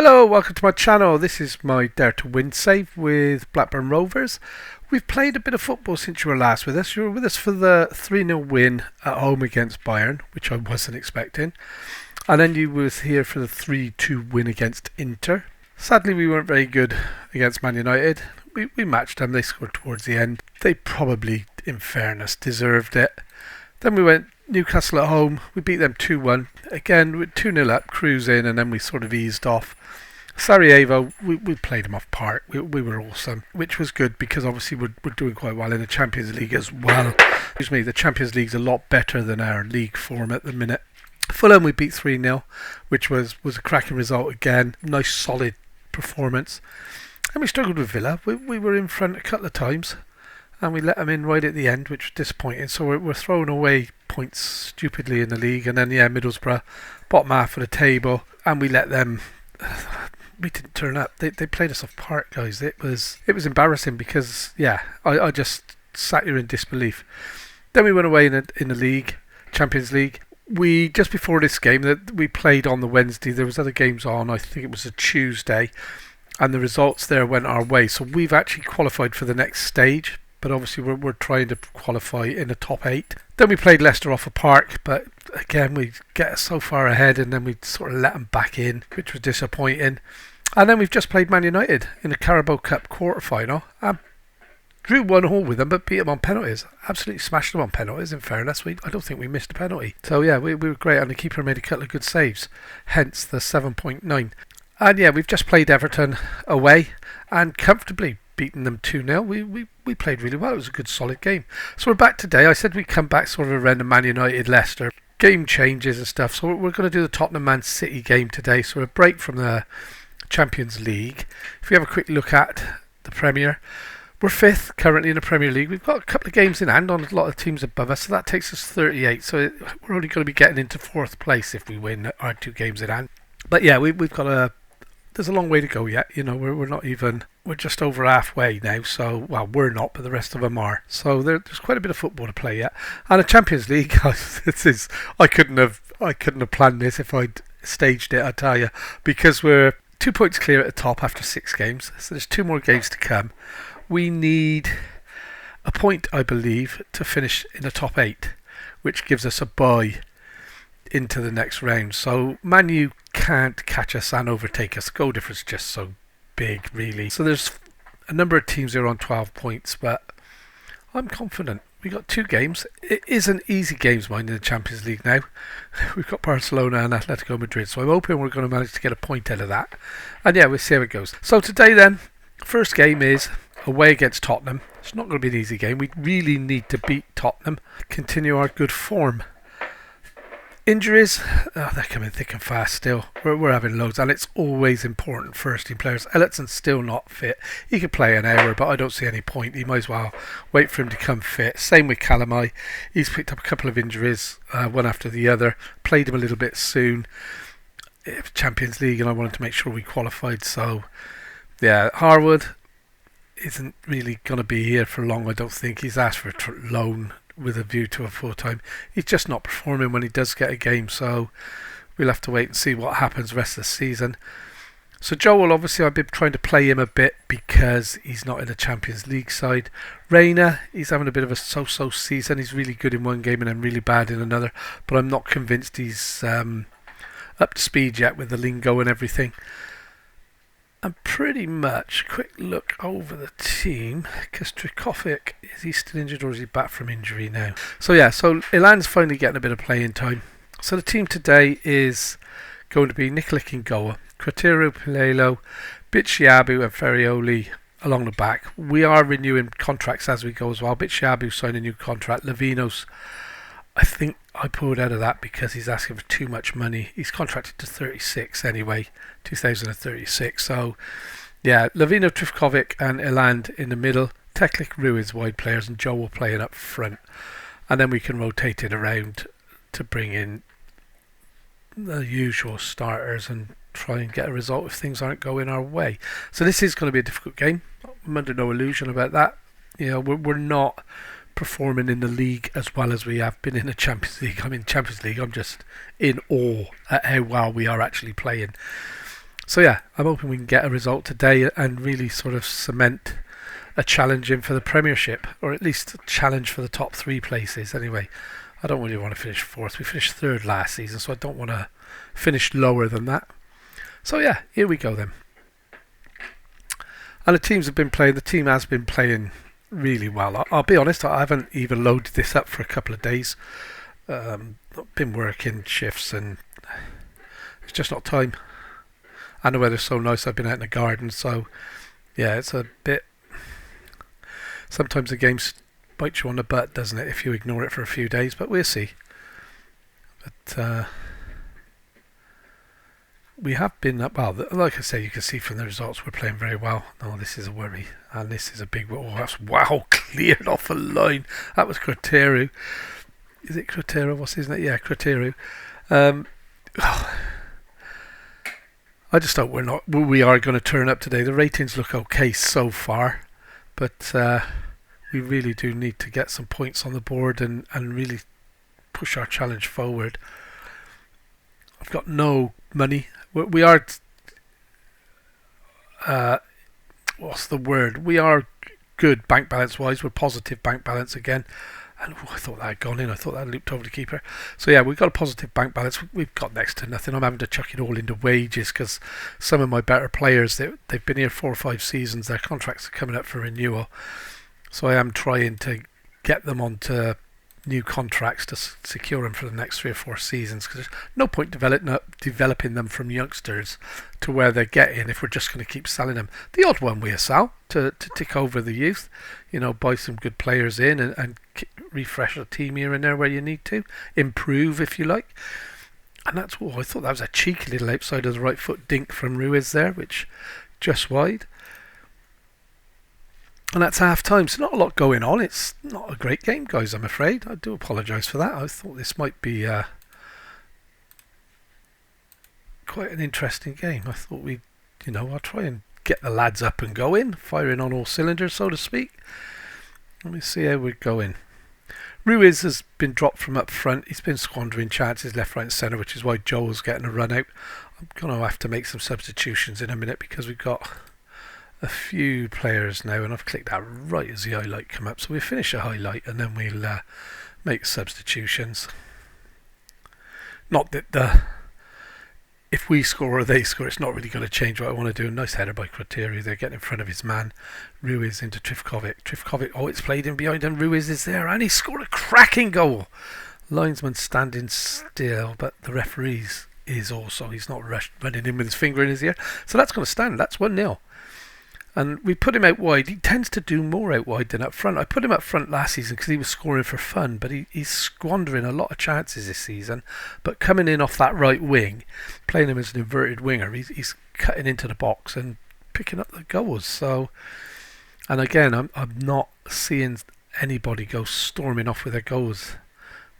Hello, welcome to my channel. This is my Dare to Win save with Blackburn Rovers. We've played a bit of football since you were last with us. You were with us for the 3-0 win at home against Bayern, which I wasn't expecting. And then you was here for the 3-2 win against Inter. Sadly, we weren't very good against Man United. We matched them. They scored towards the end. They probably, in fairness, deserved it. Then we went Newcastle at home. We beat them 2-1. Again, with 2-0 up, cruising, and then we sort of eased off. Sarajevo, we played them off park. We were awesome, which was good because obviously we're doing quite well in the Champions League as well. Excuse me, the Champions League's a lot better than our league form at the minute. Fulham we beat 3-0, which was a cracking result again. Nice solid performance. And we struggled with Villa. We were in front a couple of times and we let them in right at the end, which was disappointing. So we're throwing away points stupidly in the league. And then, Middlesbrough, bottom half of the table, and we let them... We didn't turn up. They played us off park, guys. It was embarrassing because I just sat here in disbelief. Then we went away in the league, Champions League. We just before this game that we played on the Wednesday, there was other games on. I think it was a Tuesday, and the results there went our way. So we've actually qualified for the next stage. But obviously we're trying to qualify in the top 8. Then we played Leicester off a park, but again we get so far ahead and then we sort of let them back in, which was disappointing. And then we've just played Man United in the Carabao Cup quarter-final. Drew 1-1 with them, but beat them on penalties. Absolutely smashed them on penalties, in fairness. I don't think we missed a penalty. So we were great, and the keeper made a couple of good saves, hence the 7.9. And we've just played Everton away and comfortably beaten them 2-0. We played really well. It was a good solid game. So we're back today. I said we'd come back sort of around the Man United Leicester game changes and stuff. So we're going to do the Tottenham Man City game today. So a break from the Champions League. If we have a quick look at the Premier, we're 5th currently in the Premier League. We've got a couple of games in hand on a lot of teams above us, so that takes us 38. So we're only going to be getting into 4th place if we win our 2 games in hand. But we've got there's a long way to go yet. We're not even, we're just over halfway now. So, well, we're not, but the rest of them are. So there's quite a bit of football to play yet. And the Champions League, I couldn't have planned this if I'd staged it, I tell you, because we're 2 points clear at the top after 6 games. So there's 2 more games to come. We need a point, I believe, to finish in the top 8, which gives us a bye into the next round. So Man U can't catch us and overtake us. Goal difference is just so big, really. So there's a number of teams here on 12 points, but I'm confident. We got 2 games. It isn't easy games, mind, in the Champions League now. We've got Barcelona and Atletico Madrid, so I'm hoping we're going to manage to get a point out of that. And we'll see how it goes. So today then, first game is away against Tottenham. It's not going to be an easy game. We really need to beat Tottenham, continue our good form. Injuries, they're coming thick and fast still. We're having loads, and it's always important first team players. Ellison's still not fit. He could play an hour, but I don't see any point. He might as well wait for him to come fit. Same with Calamai. He's picked up a couple of injuries, one after the other. Played him a little bit soon. Champions League, and I wanted to make sure we qualified. So, Harwood isn't really going to be here for long, I don't think. He's asked for a loan with a view to a full-time. He's just not performing when he does get a game, so we'll have to wait and see what happens the rest of the season. So Joel, obviously I've been trying to play him a bit because he's not in the Champions League side. Reina, he's having a bit of a so-so season. He's really good in one game and then really bad in another, but I'm not convinced he's up to speed yet with the lingo and everything. And pretty much, quick look over the team, because Trikovic, is he still injured or is he back from injury now? So Ilan's finally getting a bit of playing time. So the team today is going to be Nikolic in goal, Quatero, Pilelo, Bitshiabu and Ferrioli along the back. We are renewing contracts as we go as well. Bitshiabu signed a new contract. Lavino's, I think I pulled out of that because he's asking for too much money. He's contracted to 36 anyway, 2036. So, Lavino, Trifkovic and Eland in the middle. Teklik, Ruiz wide players, and Joe will play it up front. And then we can rotate it around to bring in the usual starters and try and get a result if things aren't going our way. So this is going to be a difficult game. I'm under no illusion about that. We're not performing in the league as well as we have been in the Champions League. I'm just in awe at how well we are actually playing. So yeah, I'm hoping we can get a result today and really sort of cement a challenge in for the Premiership, or at least a challenge for the top 3 places anyway. I don't really want to finish 4th. We finished 3rd last season, so I don't want to finish lower than that. So yeah, here we go then. And the team has been playing really well. I'll be honest, I haven't even loaded this up for a couple of days. I've been working shifts and it's just not time. And the weather's so nice, I've been out in the garden, so yeah, it's a bit... Sometimes the game bites you on the butt, doesn't it, if you ignore it for a few days, but we'll see. But we have been, well, like I say, you can see from the results we're playing very well. No, this is a worry, and this is a big... Oh, that's... Wow, cleared off a line. That was Crateru. Is it Crateru? What's his name? Yeah, Crateru. I just hope we are going to turn up today. The ratings look okay so far, but we really do need to get some points on the board and really push our challenge forward. I've got no money. We are... what's the word? We are good bank balance wise. We're positive bank balance again. And I thought that had gone in. I thought that looped over the keeper. So yeah, we've got a positive bank balance. We've got next to nothing. I'm having to chuck it all into wages because some of my better players, they've been here 4 or 5 seasons. Their contracts are coming up for renewal. So I am trying to get them onto new contracts to secure them for the next 3 or 4 seasons, because there's no point developing them from youngsters to where they're getting if we're just going to keep selling them. The odd one we'll sell to tick over the youth, buy some good players in and refresh the team here and there where you need to improve, if you like. And that's what I thought. That was a cheeky little outside of the right foot dink from Ruiz there, which just wide. And that's half time, so not a lot going on. It's not a great game, guys, I'm afraid. I do apologise for that. I thought this might be quite an interesting game. I thought I'll try and get the lads up and going, firing on all cylinders, so to speak. Let me see how we're going. Ruiz has been dropped from up front. He's been squandering chances left, right and centre, which is why Joel's getting a run out. I'm going to have to make some substitutions in a minute because we've got a few players now, and I've clicked that right as the highlight come up. So we'll finish a highlight and then we'll make substitutions. Not that if we score or they score, it's not really going to change what I want to do. A nice header by Crateru. They're getting in front of his man. Ruiz into Trifkovic. It's played in behind and Ruiz is there and he scored a cracking goal. Linesman standing still, but the referees is also, he's not running in with his finger in his ear. So that's going to stand. That's 1-0. And we put him out wide. He tends to do more out wide than up front. I put him up front last season because he was scoring for fun, but he's squandering a lot of chances this season. But coming in off that right wing, playing him as an inverted winger, he's cutting into the box and picking up the goals. So, and again, I'm not seeing anybody go storming off with their goals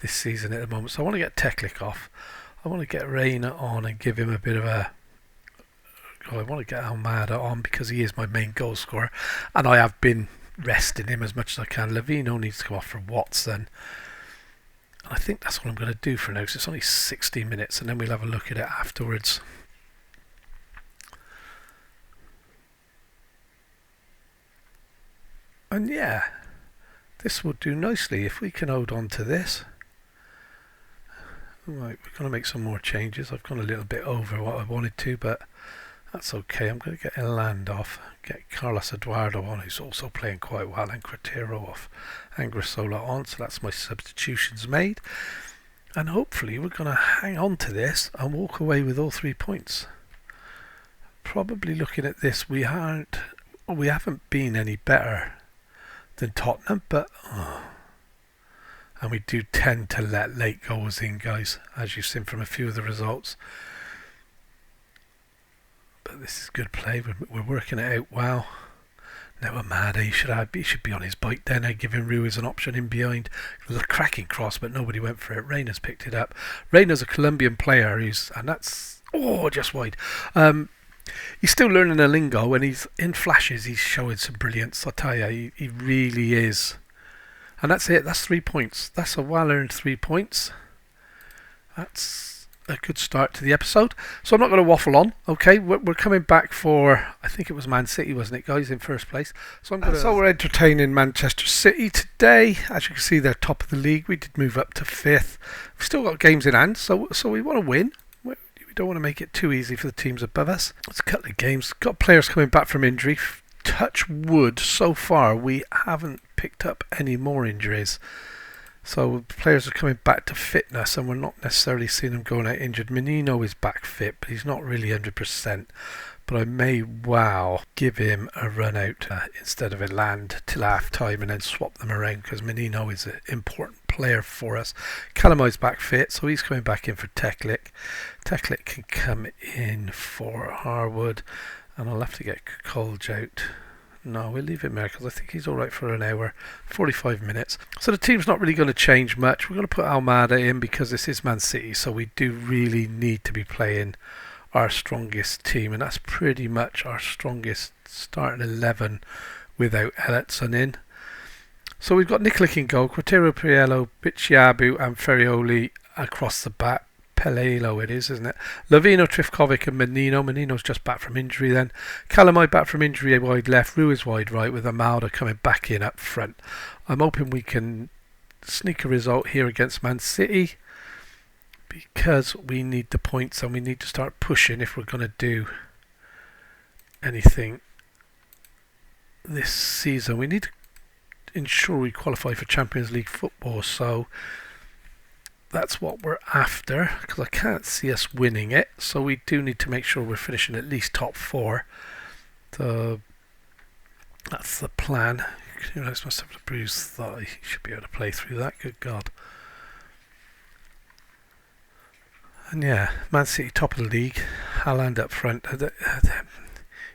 this season at the moment. So I want to get Teklik off. I want to get Reina on and give him a bit of a... I want to get Almada on because he is my main goal scorer, and I have been resting him as much as I can. Lavino needs to come off for Watson, and I think that's what I'm going to do for now. So it's only 60 minutes, and then we'll have a look at it afterwards. And yeah, this will do nicely if we can hold on to this. Right, we're going to make some more changes. I've gone a little bit over what I wanted to, but that's okay. I'm going to get Eland off, get Carlos Eduardo on, who's also playing quite well, and Cratero off, and Grisola on. So that's my substitutions made. And hopefully we're going to hang on to this and walk away with all 3 points. Probably looking at this, we haven't been any better than Tottenham, but... and we do tend to let late goals in, guys, as you've seen from a few of the results. But this is good play. We're working it out well. Now Amada, he should be on his bike then. I give him Ruiz an option in behind. A little cracking cross, but nobody went for it. Reina's picked it up. Reina's a Colombian player and that's just wide. He's still learning the lingo, and he's in flashes. He's showing some brilliance. I tell you, he really is. And that's it. That's 3 points. That's a well-earned 3 points. That's a good start to the episode. So I'm not going to waffle on. Okay, we're coming back for, I think it was Man City, wasn't it, guys, in first place. So we're entertaining Manchester City today. As you can see, they're top of the league. We did move up to 5th. We've still got games in hand, so we want to win. We don't want to make it too easy for the teams above us. It's a couple of games. Got players coming back from injury. Touch wood, so far we haven't picked up any more injuries. So players are coming back to fitness, and we're not necessarily seeing them going out injured. Menino is back fit, but he's not really 100%. But I may give him a run out instead of a land till half time and then swap them around, because Menino is an important player for us. Calamai's back fit, so he's coming back in for Teklik. Teklik can come in for Harwood, and I'll have to get Kolj out. No, we'll leave him there because I think he's alright for an hour, 45 minutes. So the team's not really going to change much. We're going to put Almada in because this is Man City, so we do really need to be playing our strongest team, and that's pretty much our strongest starting 11 without Elliotson in. So we've got Nikolic in goal, Quintero, Priello, Bicciabu and Ferrioli across the back. Pelelo it is, isn't it? Lavino, Trifkovic and Menino. Menino's just back from injury then. Calamai back from injury wide left. Ruiz wide right, with Amalda coming back in up front. I'm hoping we can sneak a result here against Man City, because we need the points and we need to start pushing if we're going to do anything this season. We need to ensure we qualify for Champions League football, so that's what we're after, because I can't see us winning it, so we do need to make sure we're finishing at least top 4. So that's the plan. Kunis must have a bruised thigh. He should be able to play through that, good God. And yeah, Man City top of the league. Haaland up front.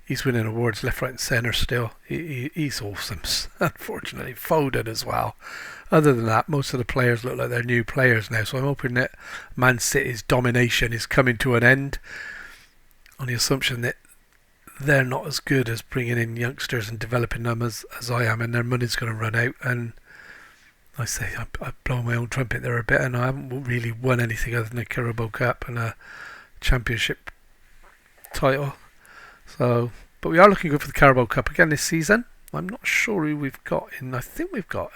He's winning awards left, right and centre still. He's awesome. Unfortunately, Foden as well. Other than that, most of the players look like they're new players now, so I'm hoping that Man City's domination is coming to an end, on the assumption that they're not as good as bringing in youngsters and developing them as I am, and their money's going to run out. And I say I blow my own trumpet there a bit, and I haven't really won anything other than a Carabao Cup and a Championship title. So, but we are looking good for the Carabao Cup again this season. I'm not sure who we've got in. I think we've got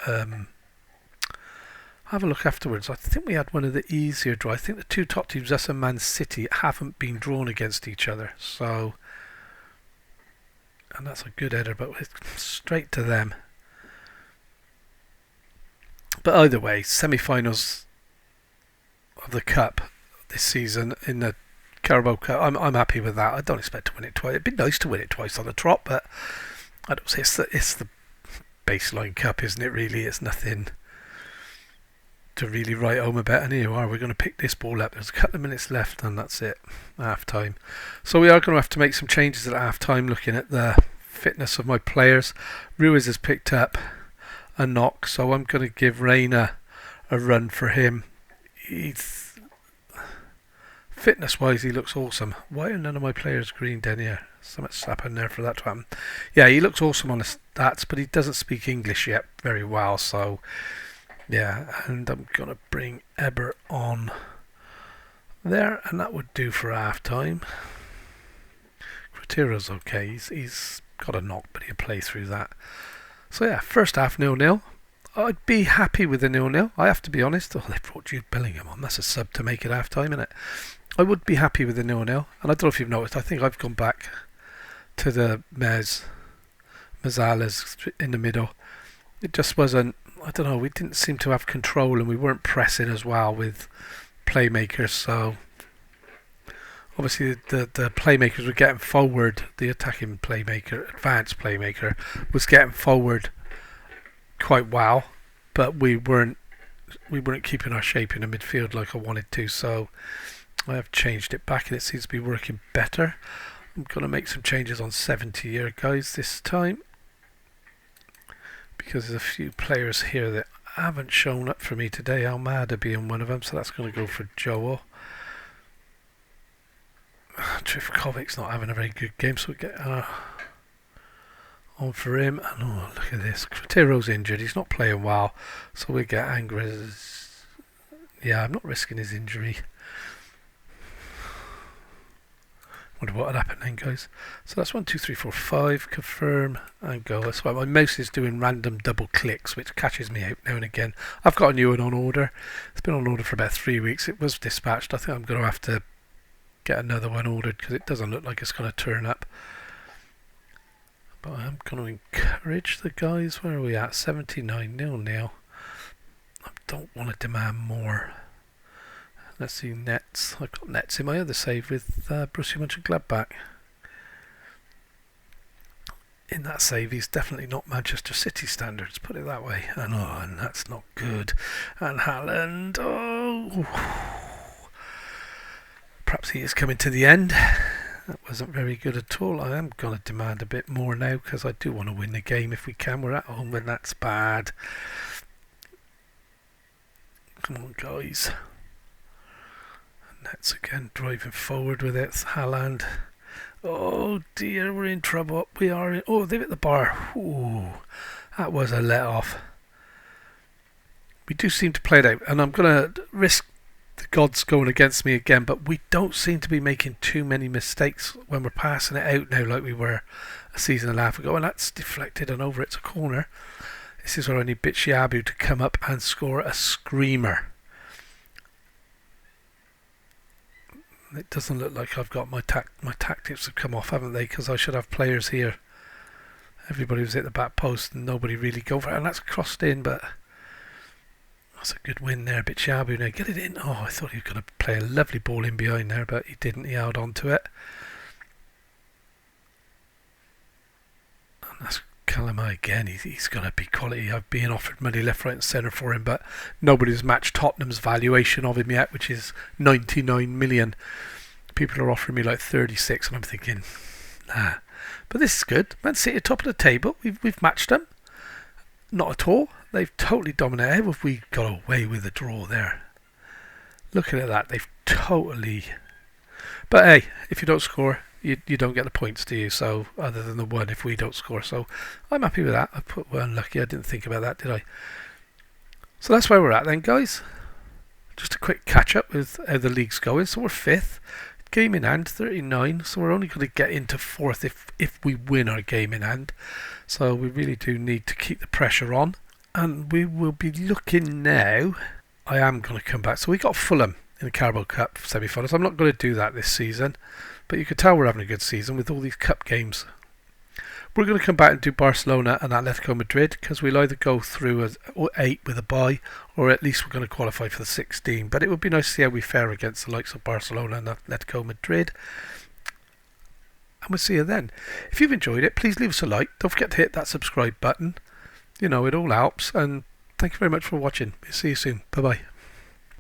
have a look afterwards. I think we had one of the easier draws. I think the two top teams, us and Man City, haven't been drawn against each other. So, and that's a good header, but straight to them. But either way, semi-finals of the Cup this season in the Carabao Cup, I'm happy with that. I don't expect to win it twice. It'd be nice to win it twice on the trot, but I don't say it's the baseline cup, isn't it? Really, it's nothing to really write home about. And here you are, we're going to pick this ball up. There's a couple of minutes left and that's it, half time. So we are going to have to make some changes at half time, looking at the fitness of my players. Ruiz has picked up a knock, so I'm going to give Reina a run for him. He's fitness wise, he looks awesome. Why are none of my players green down here? So much happened there for that to happen. Yeah, he looks awesome on the stats, but he doesn't speak English yet very well, so yeah, and I'm going to bring Eber on there, and that would do for half time. Critero's okay, he's got a knock, but he'll play through that. So yeah, first half 0-0. I'd be happy with the 0-0, I have to be honest. Oh, they brought Jude Bellingham on, that's a sub to make it half time, isn't it? I would be happy with the 0-0, and I don't know if you've noticed, I think I've gone back to the Mezzales in the middle. It just wasn't, I don't know, we didn't seem to have control, and we weren't pressing as well with playmakers. So obviously the playmakers were getting forward, the attacking playmaker, advanced playmaker, was getting forward quite well, but we weren't keeping our shape in the midfield like I wanted to, so I have changed it back and it seems to be working better. I'm going to make some changes on 70 here, guys, this time, because there's a few players here that haven't shown up for me today, Almada being one of them, so that's going to go for Joel. Trifkovic's not having a very good game, so we get on for him. And oh, look at this, Quintero's injured, he's not playing well, so we get Angres. Yeah, I'm not risking his injury. Wonder what would happen then, guys. So that's 1, 2, 3, 4, 5. Confirm and go. That's why my mouse is doing random double clicks, which catches me out now and again. I've got a new one on order. It's been on order for about 3 weeks. It was dispatched. I think I'm going to have to get another one ordered because it doesn't look like it's going to turn up. But I'm going to encourage the guys. Where are we at? 79-0. I don't want to demand more. Let's see, nets. I've got nets in my other save with Borussia Mönchengladbach. In that save, he's definitely not Manchester City standards, put it that way. And that's not good. And Haaland, perhaps he is coming to the end. That wasn't very good at all. I am going to demand a bit more now because I do want to win the game if we can. We're at home and that's bad. Come on, guys. Nets again, driving forward with it. Haaland. Oh dear, we're in trouble. We are in. Oh, they've hit the bar. Ooh, that was a let off. We do seem to play it out, and I'm going to risk the gods going against me again, but we don't seem to be making too many mistakes when we're passing it out now like we were a season and a half ago, and that's deflected and over it's a corner. This is where I need Bichiabu to come up and score a screamer. It doesn't look like I've got my tactics have come off, haven't they? Because I should have players here. Everybody was at the back post and nobody really go for it. And that's crossed in, but that's a good win there. Bichiabu now, get it in. Oh, I thought he was going to play a lovely ball in behind there, but he didn't. He held on to it. And that's Kalama again. He's going to be quality. I've been offered money left, right and centre for him, but nobody's matched Tottenham's valuation of him yet, which is 99 million. People are offering me like 36 and I'm thinking, nah. But this is good. Man City top of the table. We've matched them. Not at all. They've totally dominated. How have we got away with a draw there? Looking at that, they've totally... But hey, if you don't score, you don't get the points, do you? So, other than the one if we don't score. So, I'm happy with that. I put one lucky. I didn't think about that, did I? So, that's where we're at then, guys. Just a quick catch-up with how the league's going. So, we're 5th. Game in hand, 39. So, we're only going to get into 4th if we win our game in hand. So, we really do need to keep the pressure on. And we will be looking now. I am going to come back. So, we got Fulham in the Carabao Cup semi-finals. I'm not going to do that this season. But you can tell we're having a good season with all these cup games. We're going to come back and do Barcelona and Atletico Madrid because we'll either go through as 8 with a bye or at least we're going to qualify for the 16. But it would be nice to see how we fare against the likes of Barcelona and Atletico Madrid. And we'll see you then. If you've enjoyed it, please leave us a like. Don't forget to hit that subscribe button. You know, it all helps. And thank you very much for watching. See you soon. Bye-bye.